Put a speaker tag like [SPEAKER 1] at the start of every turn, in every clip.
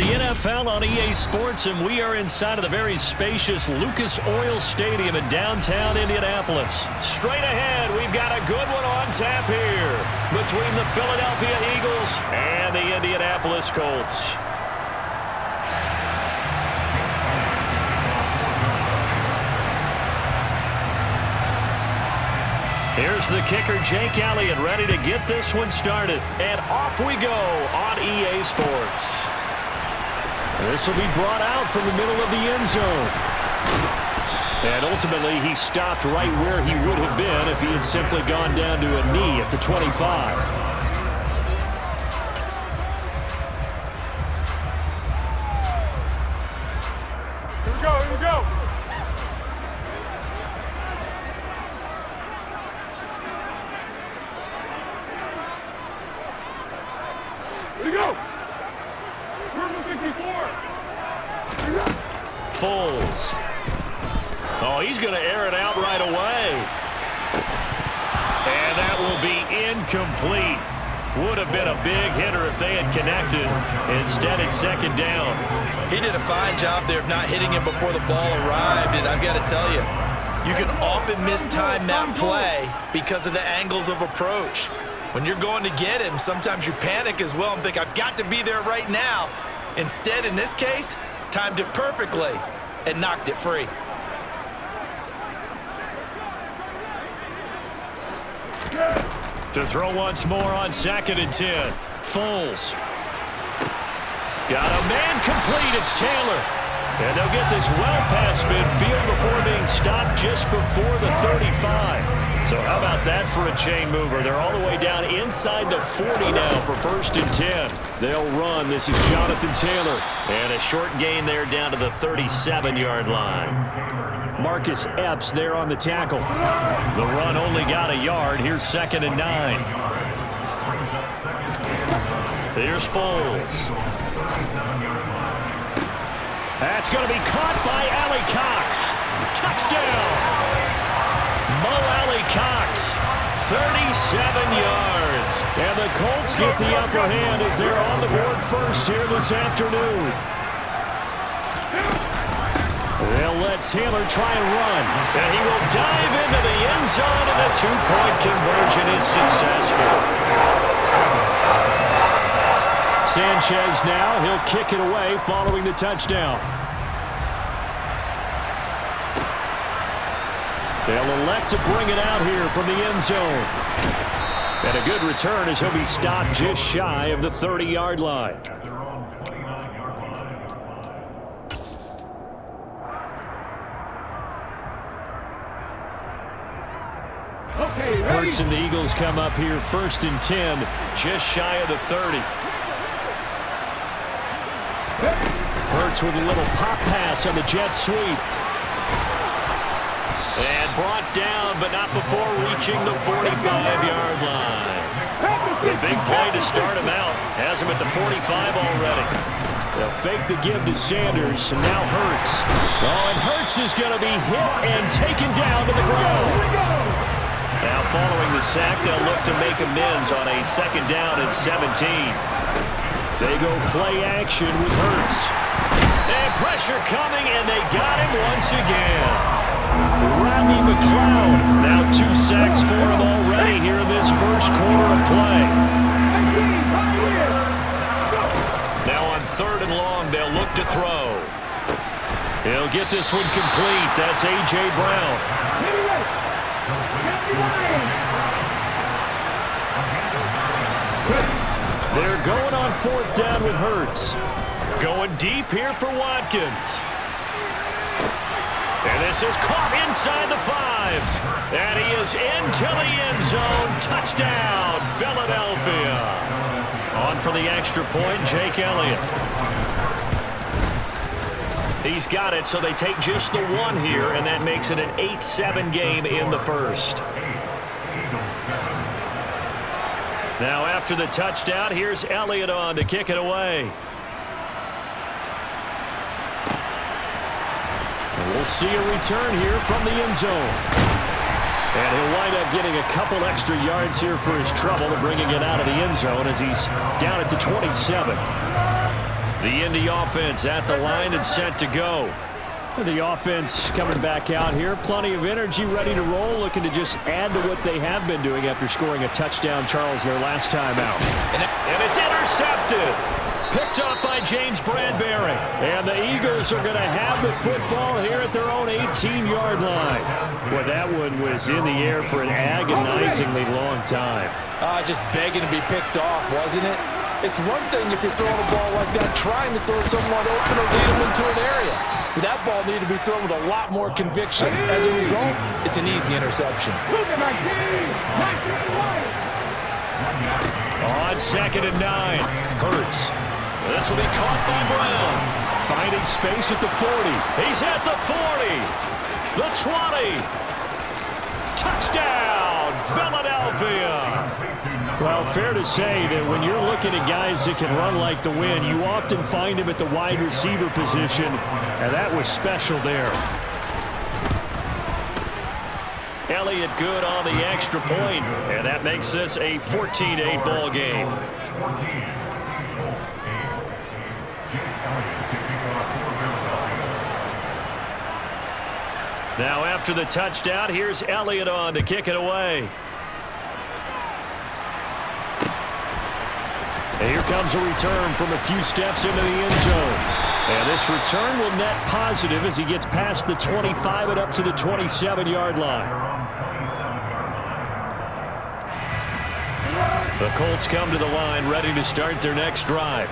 [SPEAKER 1] the NFL on EA Sports, and we are inside of the very spacious Lucas Oil Stadium in downtown Indianapolis. Straight ahead, we've got a good one on tap here between the Philadelphia Eagles and the Indianapolis Colts. Here's the kicker, Jake Elliott, ready to get this one started. And off we go on EA Sports. This will be brought out from the middle of the end zone. And ultimately, he stopped right where he would have been if he had simply gone down to a knee at the 25.
[SPEAKER 2] Here we go, here we go. Here we go. Purple 54.
[SPEAKER 1] Foles. Oh, he's going to air it out right away. And that will be incomplete. Would have been a big hitter if they had connected. Instead, it's second down.
[SPEAKER 3] He did a fine job there of not hitting him before the ball arrived, and I've got to tell you, you can often mistime that play because of the angles of approach. When you're going to get him, sometimes you panic as well and think, I've got to be there right now. Instead, in this case, timed it perfectly and knocked it free.
[SPEAKER 1] To throw once more on 2nd and 10. Foles. Got a man complete. It's Taylor. And they'll get this well past midfield before being stopped just before the 35. So how about that for a chain mover? They're all the way down inside the 40 now for 1st and 10. They'll run. This is Jonathan Taylor. And a short gain there down to the 37-yard line. Marcus Epps there on the tackle. The run only got a yard. Here's 2nd and 9. Here's Foles. That's going to be caught by Alley Cox. Touchdown. Mo Alley Cox, 37 yards. And the Colts get the upper hand as they're on the board first here this afternoon. They'll let Taylor try and run. And he will dive into the end zone, and the two-point conversion is successful. Sanchez now, he'll kick it away following the touchdown. They'll elect to bring it out here from the end zone. And a good return as he'll be stopped just shy of the 30-yard line. Hurts and the Eagles come up here 1st and 10, just shy of the 30. Hurts with a little pop pass on the jet sweep. And brought down, but not before reaching the 45-yard line. A big play to start him out. Has him at the 45 already. They'll fake the give to Sanders, and now Hurts. Oh, and Hurts is going to be hit and taken down to the ground. Now following the sack, they'll look to make amends on a 2nd down and 17. They go play action with Hurts. And pressure coming, and they got him once again. Rodney McLeod, now 2 sacks for him already here in this first quarter of play. Now on 3rd and long, they'll look to throw. He'll get this one complete. That's A.J. Brown. They're going on 4th down with Hurts. Going deep here for Watkins. And this is caught inside the 5. And he is into the end zone. Touchdown, Philadelphia. On for the extra point, Jake Elliott. He's got it, so they take just the 1 here, and that makes it an 8-7 game in the first. Now after the touchdown, here's Elliott on to kick it away. And we'll see a return here from the end zone. And he'll wind up getting a couple extra yards here for his trouble and bringing it out of the end zone as he's down at the 27. The Indy offense at the line and set to go. The offense coming back out here. Plenty of energy, ready to roll, looking to just add to what they have been doing after scoring a touchdown, Charles, their last time out. And it's intercepted. Picked off by James Bradbury. And the Eagles are going to have the football here at their own 18-yard line. Boy, that one was in the air for an agonizingly long time.
[SPEAKER 3] Just begging to be picked off, wasn't it? It's one thing if you're throwing a ball like that, trying to throw someone open or lead them into an area. But that ball needed to be thrown with a lot more conviction. As a result, it's an easy interception.
[SPEAKER 1] On 2nd and 9, Hurts. This will be caught by Brown. Finding space at the 40. He's at the 40. The 20. Touchdown, Philadelphia. Well, fair to say that when you're looking at guys that can run like the wind, you often find him at the wide receiver position, and that was special there. Elliott good on the extra point, and that makes this a 14-8 ball game. Now after the touchdown, here's Elliott on to kick it away. And here comes a return from a few steps into the end zone. And this return will net positive as he gets past the 25 and up to the 27-yard line. The Colts come to the line ready to start their next drive.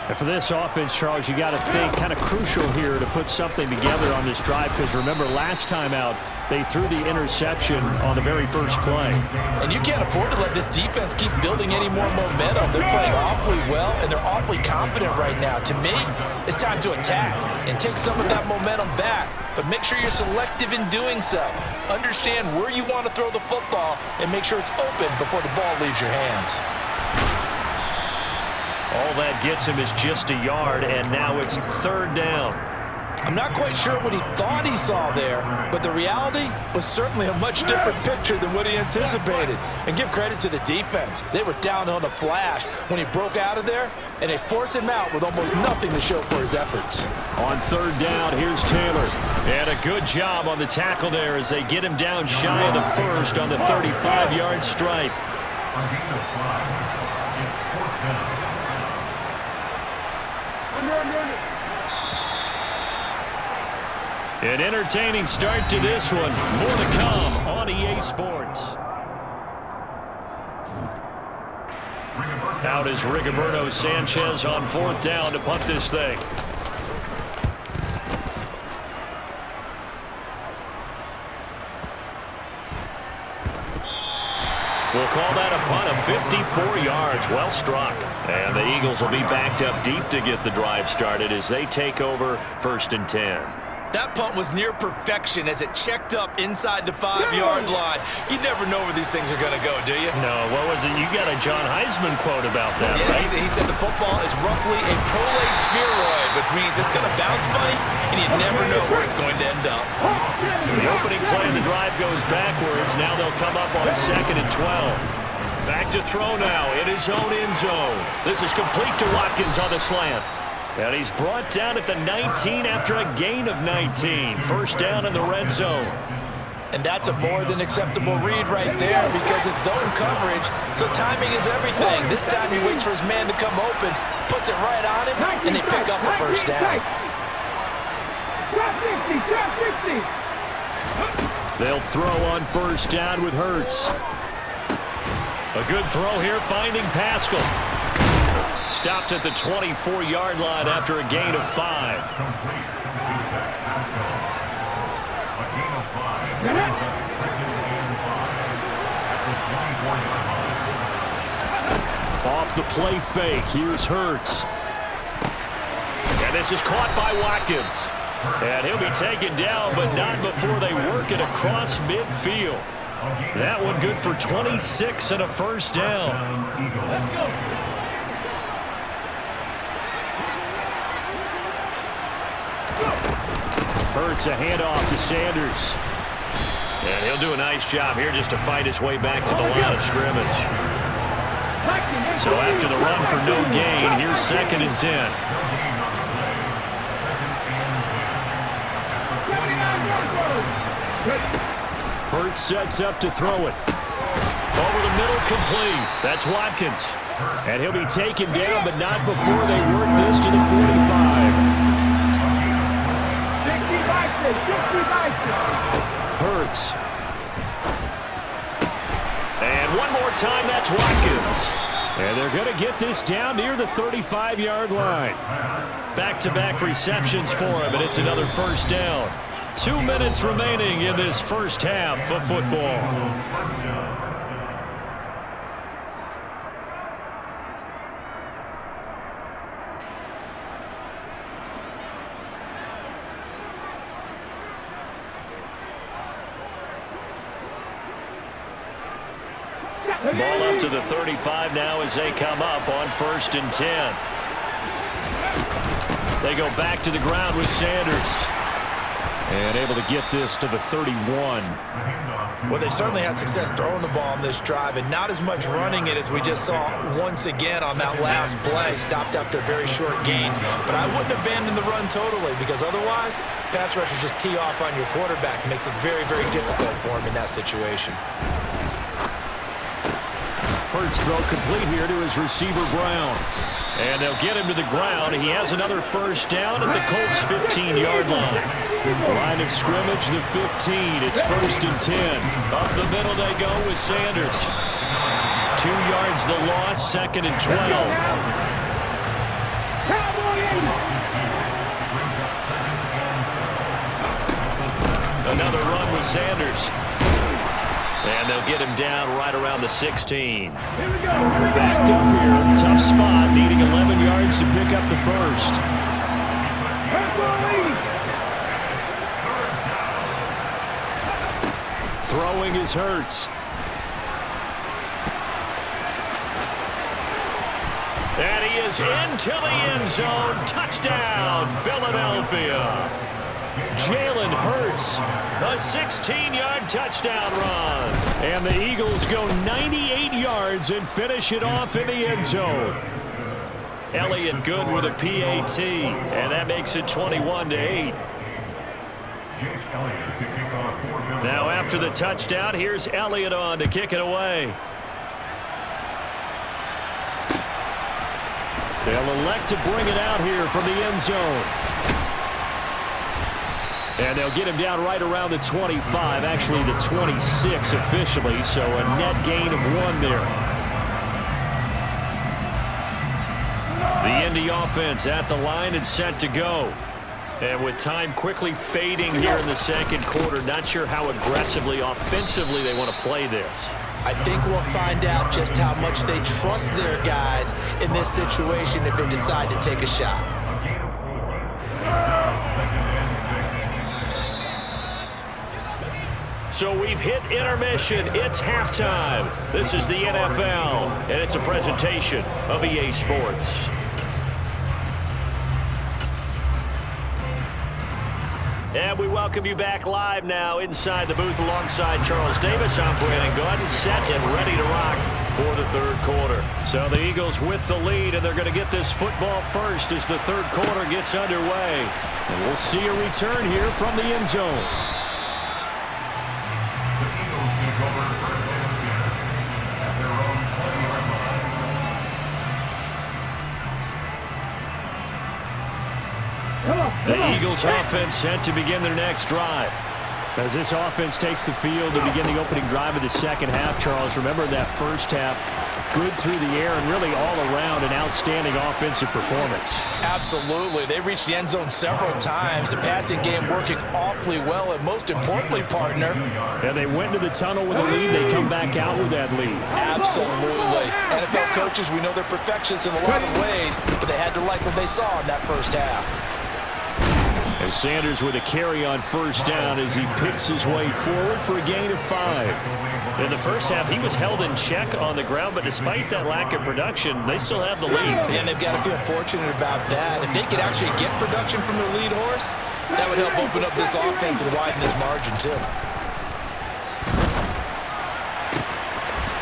[SPEAKER 1] And for this offense, Charles, you got to think kind of crucial here to put something together on this drive, because remember last time out they threw the interception on the very first play.
[SPEAKER 3] And you can't afford to let this defense keep building any more momentum. They're playing awfully well, and they're awfully confident right now. To me, it's time to attack and take some of that momentum back. But make sure you're selective in doing so. Understand where you want to throw the football and make sure it's open before the ball leaves your hands.
[SPEAKER 1] All that gets him is just a yard, and now it's 3rd down.
[SPEAKER 3] I'm not quite sure what he thought he saw there, but the reality was certainly a much different picture than what he anticipated. And give credit to the defense. They were down on the flash when he broke out of there, and they forced him out with almost nothing to show for his efforts.
[SPEAKER 1] On 3rd down, here's Taylor. And a good job on the tackle there as they get him down shy of the first on the 35-yard stripe. An entertaining start to this one. More to come on EA Sports. Out is Rigoberto Sanchez on 4th down to punt this thing. We'll call that a punt of 54 yards. Well struck. And the Eagles will be backed up deep to get the drive started as they take over 1st and 10.
[SPEAKER 3] That punt was near perfection as it checked up inside the 5-yard line. You never know where these things are going to go, do you?
[SPEAKER 1] No, what was it? You got a John Heisman quote about that,
[SPEAKER 3] yeah,
[SPEAKER 1] right?
[SPEAKER 3] He said the football is roughly a prolate spheroid, which means it's going to bounce funny, and you never know where it's going to end up.
[SPEAKER 1] The opening play of the drive goes backwards. Now they'll come up on 2nd and 12. Back to throw now in his own end zone. This is complete to Watkins on the slant. And he's brought down at the 19 after a gain of 19. 1st down in the red zone.
[SPEAKER 3] And that's a more than acceptable read right there because it's zone coverage, so timing is everything. This time he waits for his man to come open, puts it right on him, and they pick up a 1st down.
[SPEAKER 1] They'll throw on 1st down with Hurts. A good throw here, finding Pascal. Stopped at the 24-yard line after a gain of 5. Off the play fake, here's Hurts. And this is caught by Watkins. And he'll be taken down, but not before they work it across midfield. That one good for 26 and a 1st down. Hurts a handoff to Sanders. And he'll do a nice job here just to fight his way back to the line of scrimmage. So after the run for no gain, here's 2nd and 10. Hurts sets up to throw it. Over the middle, complete. That's Watkins. And he'll be taken down, but not before they work this to the 45. Hurts. And one more time, that's Watkins. And they're going to get this down near the 35-yard line. Back-to-back receptions for him, and it's another first down. 2 minutes remaining in this first half of football. Ball up to the 35 now as they come up on 1st and 10. They go back to the ground with Sanders. And able to get this to the 31.
[SPEAKER 3] Well, they certainly had success throwing the ball on this drive, and not as much running it as we just saw once again on that last play. Stopped after a very short gain. But I wouldn't abandon the run totally, because otherwise, pass rushers just tee off on your quarterback. Makes it very, very difficult for him in that situation.
[SPEAKER 1] Hurts throw complete here to his receiver, Brown. And they'll get him to the ground. He has another first down at the Colts' 15-yard line. Line of scrimmage, the 15. It's 1st and 10. Up the middle they go with Sanders. 2 yards the loss, 2nd and 12. Another run with Sanders. And they'll get him down right around the 16. Backed up here. Tough spot. Needing 11 yards to pick up the first. Throwing is Hurts. And he is into the end zone. Touchdown, Philadelphia. Jalen Hurts, a 16-yard touchdown run. And the Eagles go 98 yards and finish it off in the end zone. Elliott good with a PAT, and that makes it 21-8. Now after the touchdown, here's Elliott on to kick it away. They'll elect to bring it out here from the end zone. And they'll get him down right around the 25, actually the 26 officially, so a net gain of 1 there. The Indy offense at the line and set to go. And with time quickly fading here in the second quarter, not sure how aggressively, offensively they want to play this.
[SPEAKER 3] I think we'll find out just how much they trust their guys in this situation if they decide to take a shot.
[SPEAKER 1] So we've hit intermission. It's halftime. This is the NFL, and it's a presentation of EA Sports. And we welcome you back live now inside the booth alongside Charles Davis. I'm Brandon Gordon, set and ready to rock for the third quarter. So the Eagles with the lead, and they're going to get this football first as the third quarter gets underway. And we'll see a return here from the end zone. The Eagles offense set to begin their next drive. As this offense takes the field to begin the opening drive of the second half, Charles, remember that first half, good through the air and really all around an outstanding offensive performance.
[SPEAKER 3] Absolutely. They reached the end zone several times. The passing game working awfully well, and most importantly, partner.
[SPEAKER 1] And they went to the tunnel with a lead. They come back out with that lead.
[SPEAKER 3] Absolutely. NFL coaches, we know they're perfectionists in a lot of ways, but they had to like what they saw in that first half.
[SPEAKER 1] And Sanders with a carry on first down as he picks his way forward for a gain of 5. In the first half, he was held in check on the ground, but despite that lack of production, they still have the lead.
[SPEAKER 3] And they've got to feel fortunate about that. If they could actually get production from their lead horse, that would help open up this offense and widen this margin too.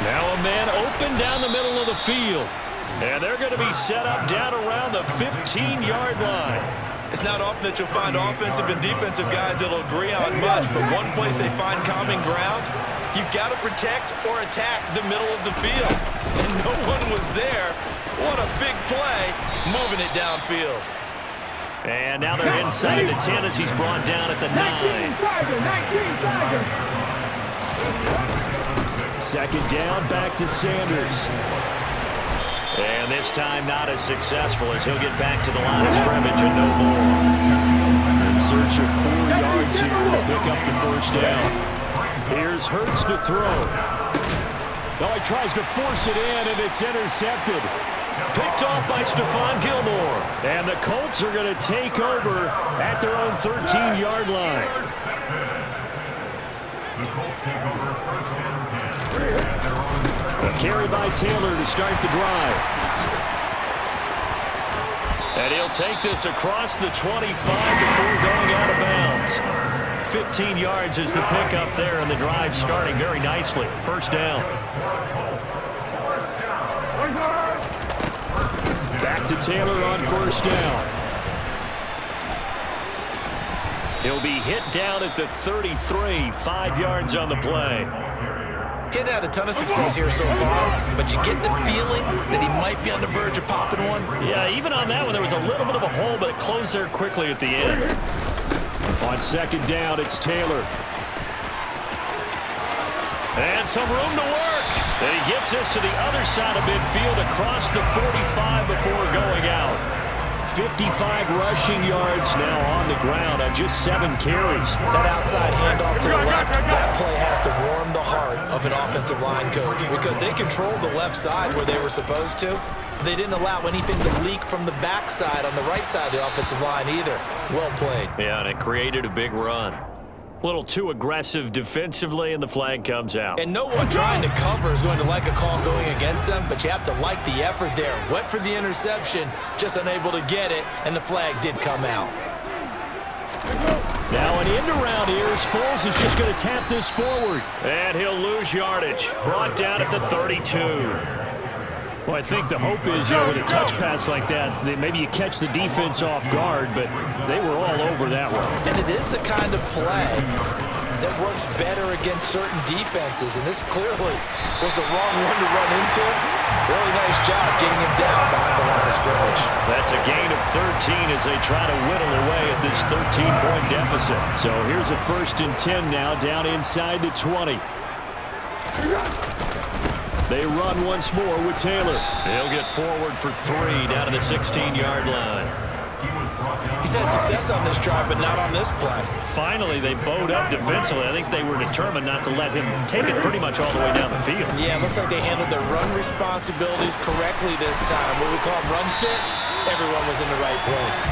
[SPEAKER 1] Now a man open down the middle of the field. And they're going to be set up down around the 15-yard line.
[SPEAKER 3] It's not often that you'll find offensive and defensive guys that'll agree on much, but one place they find common ground, you've got to protect or attack the middle of the field. And no one was there. What a big play, moving it downfield.
[SPEAKER 1] And now they're inside the 10 as he's brought down at the 9. Second down, back to Sanders. And this time not as successful as he'll get back to the line of scrimmage and no more. In search of 4 yards here to pick up the first down. Here's Hurts to throw. Oh, he tries to force it in, and it's intercepted. Picked off by Stephon Gilmore. And the Colts are going to take over at their own 13-yard line. A carry by Taylor to start the drive. And he'll take this across the 25 before going out of bounds. 15 yards is the pickup there, and the drive starting very nicely. First down. Back to Taylor on first down. He'll be hit down at the 33, 5 yards on the play.
[SPEAKER 3] He'd had a ton of success here so far, but you get the feeling that he might be on the verge of popping one.
[SPEAKER 1] Yeah, even on that one, there was a little bit of a hole, but it closed there quickly at the end. On second down, it's Taylor. And some room to work. And he gets this to the other side of midfield across the 45 before going out. 55 rushing yards now on the ground on just 7 carries.
[SPEAKER 3] That outside handoff to the left, that play has to warm the heart of an offensive line coach because they controlled the left side where they were supposed to. They didn't allow anything to leak from the backside on the right side of the offensive line either. Well played.
[SPEAKER 1] Yeah, and it created a big run. A little too aggressive defensively, and the flag comes out.
[SPEAKER 3] And no one trying to cover is going to like a call going against them, but you have to like the effort there. Went for the interception, just unable to get it, and the flag did come out.
[SPEAKER 1] Now an end around here as Foles is just going to tap this forward. And he'll lose yardage. Brought down at the 32. Well, I think the hope is, with a touch pass like that, that maybe you catch the defense off guard, but they were all over that one.
[SPEAKER 3] And it is the kind of play that works better against certain defenses, and this clearly was the wrong one to run into. Really nice job getting him down behind the line of scrimmage. That's
[SPEAKER 1] a gain of 13 as they try to whittle away at this 13-point deficit. So here's a 1st and 10 now, down inside the 20. They run once more with Taylor. He'll get forward for 3 down to the 16-yard line.
[SPEAKER 3] He's had success on this drive, but not on this play.
[SPEAKER 1] Finally, they bowed up defensively. I think they were determined not to let him take it pretty much all the way down the field.
[SPEAKER 3] Yeah, it looks like they handled their run responsibilities correctly this time. What we call run fits, everyone was in the right place.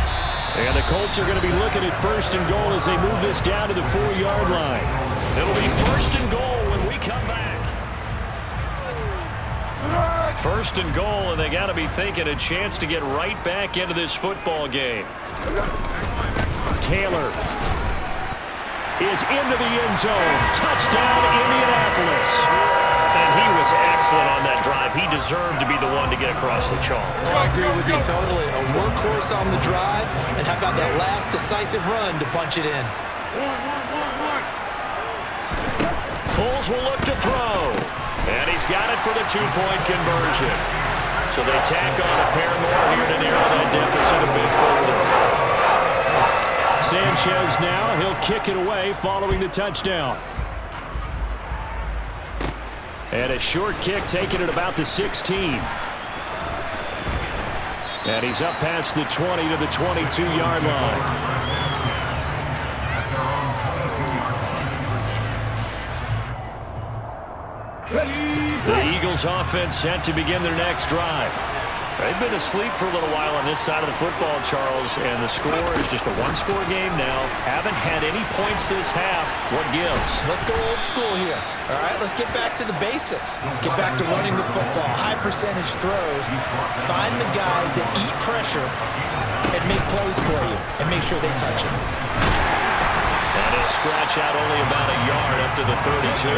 [SPEAKER 1] And the Colts are going to be looking at 1st and goal as they move this down to the 4-yard line. It'll be 1st and goal when we come back. 1st and goal, and they got to be thinking a chance to get right back into this football game. Taylor is into the end zone. Touchdown, Indianapolis. And he was excellent on that drive. He deserved to be the one to get across the chalk.
[SPEAKER 3] Oh, I agree with you totally. A workhorse on the drive, and how about that last decisive run to punch it in?
[SPEAKER 1] Foles will look to throw. And he's got it for the 2-point conversion. So they tack on a pair more here to narrow that deficit a bit further. Sanchez now, he'll kick it away following the touchdown. And a short kick taken at about the 16. And he's up past the 20 to the 22-yard line. The Eagles offense set to begin their next drive. They've been asleep for a little while on this side of the football, Charles, and the score is just a 1-score game now. Haven't had any points this half. What gives?
[SPEAKER 3] Let's go old school here. All right, let's get back to the basics. Get back to running the football, high percentage throws. Find the guys that eat pressure and make plays for you, and make sure they touch it.
[SPEAKER 1] And he'll scratch out only about a yard up to the 32.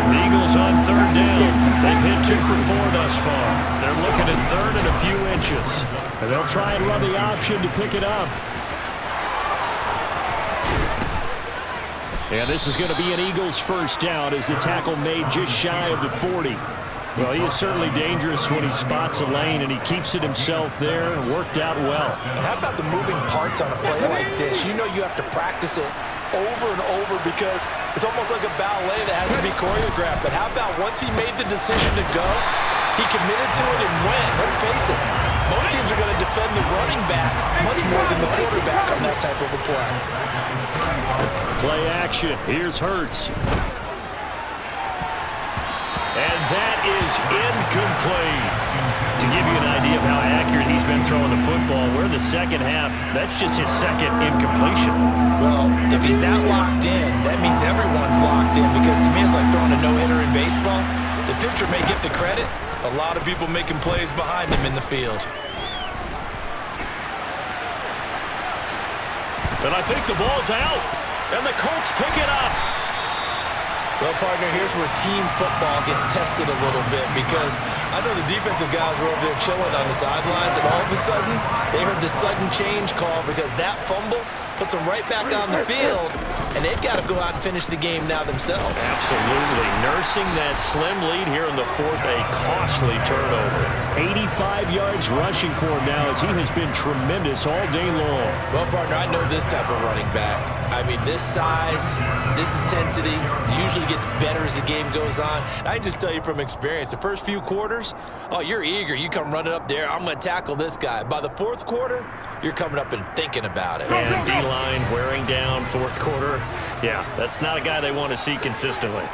[SPEAKER 1] The Eagles on 3rd down. They've hit 2 for 4 thus far. They're looking at 3rd and a few inches. And they'll try and run the option to pick it up. And this is going to be an Eagles first down as the tackle made just shy of the 40. Well, he is certainly dangerous when he spots a lane, and he keeps it himself there. Worked out well.
[SPEAKER 3] And how about the moving parts on a play like this? You know you have to practice it over and over because it's almost like a ballet that has to be choreographed. But how about once he made the decision to go, he committed to it and went. Let's face it, most teams are going to defend the running back much more than the quarterback on that type of a play.
[SPEAKER 1] Play action. Here's Hurts. And that is incomplete. To give you an idea of how accurate he's been throwing the football, we're in the second half. That's just his second incompletion.
[SPEAKER 3] Well, if he's that locked in, that means everyone's locked in because to me it's like throwing a no-hitter in baseball. The pitcher may get the credit. A lot of people making plays behind him in the field.
[SPEAKER 1] And I think the ball's out. And the Colts pick it up.
[SPEAKER 3] Well, partner, here's where team football gets tested a little bit because I know the defensive guys were over there chilling on the sidelines, and all of a sudden, they heard the sudden change call because that fumble puts them right back on the field, and they've got to go out and finish the game now themselves.
[SPEAKER 1] Absolutely. Nursing that slim lead here in the fourth, a costly turnover. 85 yards rushing for him now as he has been tremendous all day long.
[SPEAKER 3] Well, partner, I know this type of running back. I mean, this size, this intensity usually gets better as the game goes on. And I just tell you from experience, the first few quarters, oh, you're eager. You come running up there, I'm going to tackle this guy. By the fourth quarter, you're coming up and thinking about it.
[SPEAKER 1] And D-line wearing down fourth quarter. Yeah, that's not a guy they want to see consistently.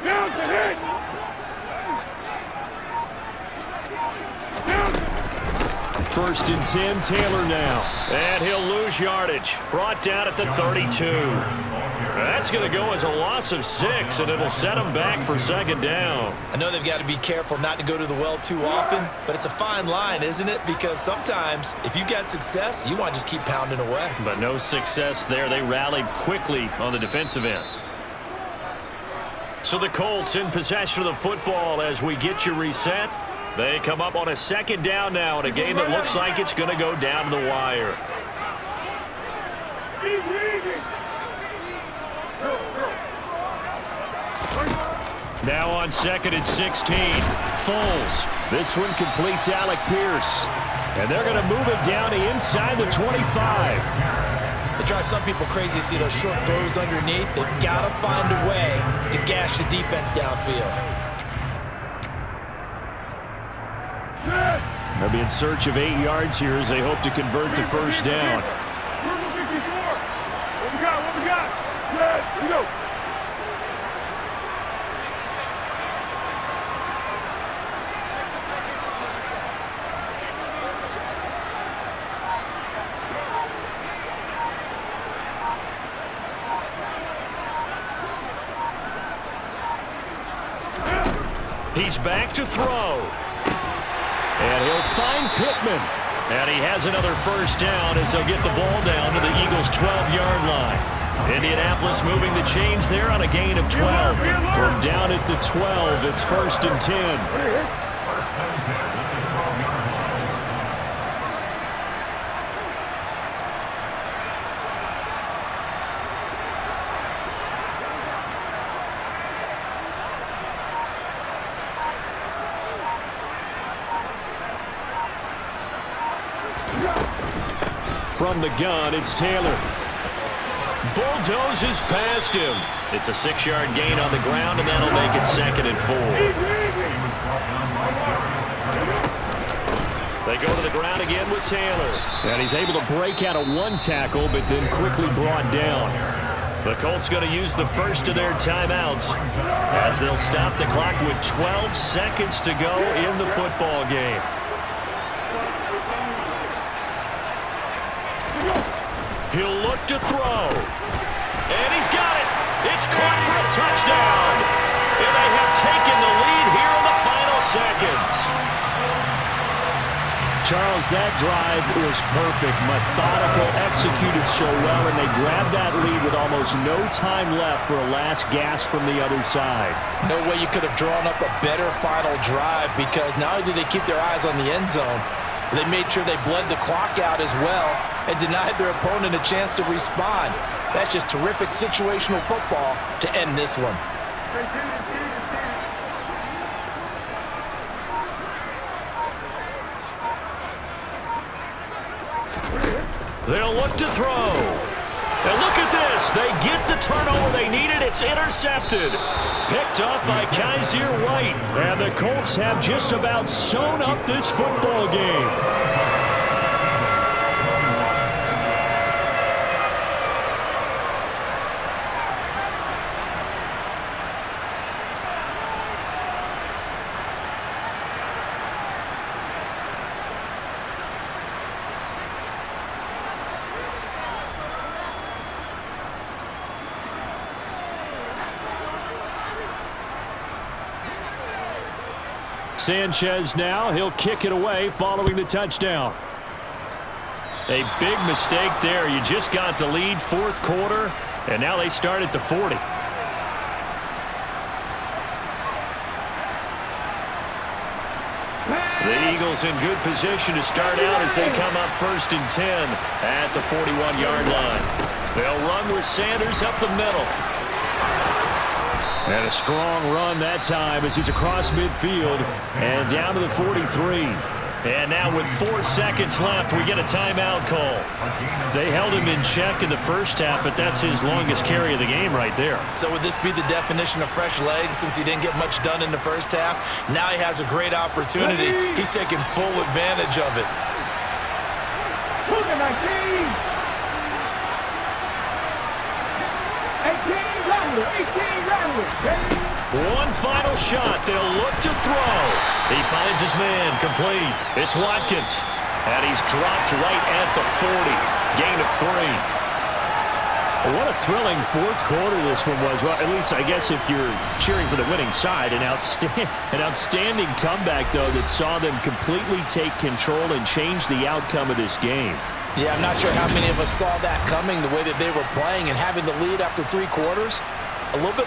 [SPEAKER 2] Down to hit.
[SPEAKER 1] First and 10, Taylor now. And he'll lose yardage. Brought down at the 32. That's going to go as a loss of 6, and it'll set him back for second down.
[SPEAKER 3] I know they've got to be careful not to go to the well too often, but it's a fine line, isn't it? Because sometimes if you got success, you want to just keep pounding away.
[SPEAKER 1] But no success there. They rallied quickly on the defensive end. So the Colts in possession of the football as we get you reset. They come up on a second down now in a game that looks like it's going to go down to the wire. Now on second and 16, Foles. This one completes Alec Pierce. And they're going to move it down to inside the 25.
[SPEAKER 3] It drives some people crazy to see those short throws underneath. They've got to find a way to gash the defense downfield.
[SPEAKER 1] They'll be in search of 8 yards here as they hope to convert the first down.
[SPEAKER 2] What we got? Good. Here we go.
[SPEAKER 1] He's back to throw. And he'll find Pittman. And he has another first down as they'll get the ball down to the Eagles' 12-yard line. Indianapolis moving the chains there on a gain of 12. From down at the 12, it's first and 10. From the gun, it's Taylor. Bulldozes past him. It's a 6-yard gain on the ground, and that'll make it second and 4. They go to the ground again with Taylor. And he's able to break out of one tackle, but then quickly brought down. The Colts going to use the first of their timeouts as they'll stop the clock with 12 seconds to go in the football game. He'll look to throw. And he's got it. It's caught for a touchdown. And they have taken the lead here in the final seconds. Charles, that drive was perfect. Methodical, executed so well, and they grabbed that lead with almost no time left for a last gasp from the other side.
[SPEAKER 3] No way you could have drawn up a better final drive because not only did they keep their eyes on the end zone, They made sure they bled the clock out as well and denied their opponent a chance to respond. That's just terrific situational football to end this one.
[SPEAKER 1] They'll look to throw. And look at this. They get the turnover they needed. It's intercepted. Picked up by Kaiser White. And the Colts have just about sewn up this football game. Sanchez now, he'll kick it away following the touchdown. A big mistake there. You just got the lead, fourth quarter, and now they start at the 40. The Eagles in good position to start out as they come up 1st and 10 at the 41-yard line. They'll run with Sanders up the middle. And a strong run that time as he's across midfield and down to the 43. And now with 4 seconds left, we get a timeout call. They held him in check in the first half, but that's his longest carry of the game right there.
[SPEAKER 3] So would this be the definition of fresh legs since he didn't get much done in the first half? Now he has a great opportunity. He's taking full advantage of it.
[SPEAKER 2] Look at my team. 18 runners.
[SPEAKER 1] One final shot. They'll look to throw. He finds his man complete. It's Watkins. And he's dropped right at the 40. Gain of 3. What a thrilling fourth quarter this one was. Well, at least I guess if you're cheering for the winning side, an outstanding comeback, though, that saw them completely take control and change the outcome of this game.
[SPEAKER 3] Yeah, I'm not sure how many of us saw that coming, the way that they were playing and having the lead after 3 quarters. A little bit